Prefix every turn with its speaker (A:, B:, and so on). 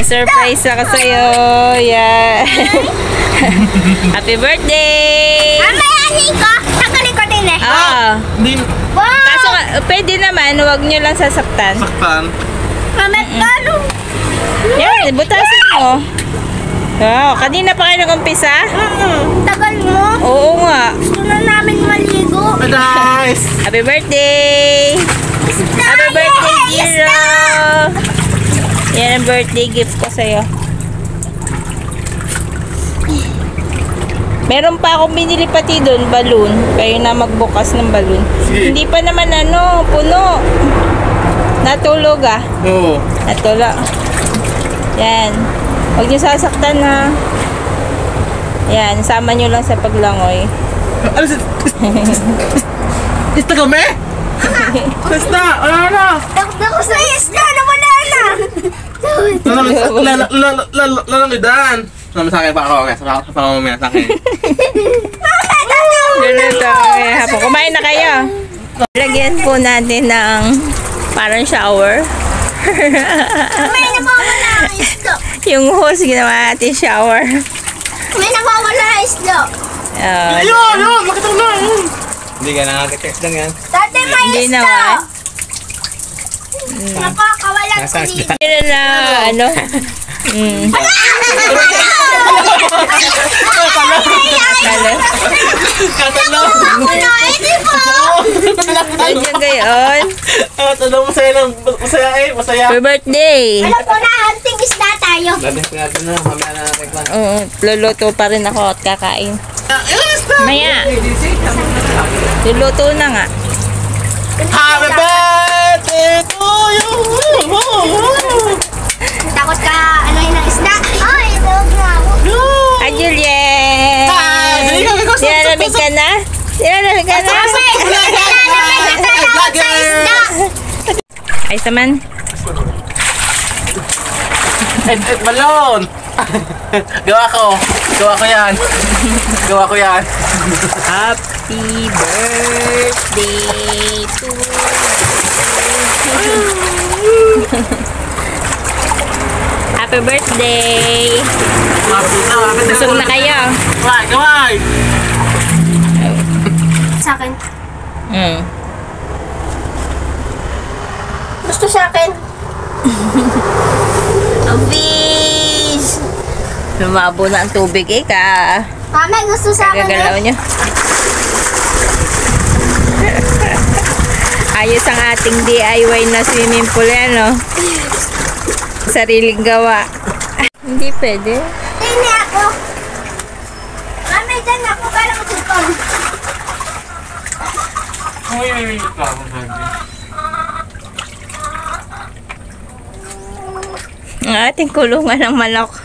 A: May surprise ako sa'yo. Yeah. Happy birthday!
B: Mamaya ko. Tanggalin ko din eh.
A: Oo.
B: Wow!
A: Kaso pwede naman, huwag nyo lang sasaktan.
C: Saktan.
B: Mamaya paano?
A: Yan, butasin mo. Wow, kanina pa kayo nag-umpisa?
B: Tagal mo.
A: Oo nga.
B: Gusto na namin maligo.
C: Nice!
A: Happy birthday! Happy birthday, Giro! Yan ang birthday gift ko sa'yo. Meron pa akong binili pati doon, balloon. Kayo na magbukas ng balloon.
C: Sige.
A: Hindi pa naman puno. Natulog ah.
C: Oo.
A: Natulog. Yan. Huwag niyo sasaktan ha. Yan, sama niyo lang sa paglangoy.
C: Ano si... Ista kami? Ista! Wala na!
B: Takbo sa isla na wala na.
C: Lalangidan! Sama sa akin pa ako. Sa pangamamaya sa akin.
A: Luluto. Hapon. Kumain na kayo. Lagyan po natin ng parang shower.
B: May nawawala ang isla.
A: Yung hose, ginawa natin shower.
B: May nawawala ang isla.
C: Ayun! Ayun! Makita ko na! Hindi ka nakakitext lang yan.
B: Dati may
A: Hindi
B: isla.
A: naman.
B: Napakawalang
C: Nasa
B: kulit.
A: Yun na, ano? Kalo.
C: Katalo!
B: Ano, ito po.
A: Ganyan gayon.
C: Katalo! Masaya lang. Masaya eh. Masaya.
A: Happy birthday!
B: Alam ko na, hunting isla tayo.
C: Lalit natin na. Mamaya na natin lang.
A: Oo, luluto pa rin ako at kakain. Maya, luluto na nga.
C: Happy birthday to you!
B: Takot ka, ano yun ang isda? Ay, tawag na ako.
A: Hi, Juliet!
C: Hi!
A: Nilalamig ka na? Nilalamig ka na?
B: Nakatakot sa isda.
A: Ayos naman.
C: Balon! Gawa ko. Gawa ko yan. Gawa ko yan.
A: Happy birthday to you. Happy birthday! Busog na kayo.
C: Kawai! Kawai!
B: Sa akin. Gusto sa akin.
A: Ang fish! Lumabo na ang tubig eh ka.
B: Mama, gusto sa akin.
A: Gagalaw nyo. Ayos ang ating DIY na swimming pool yan, no? Sariling gawa. Hindi pwede.
B: Hindi ako. Mama, dyan ako. Kala ko tutong.
A: Ang ating kulungan ng manok.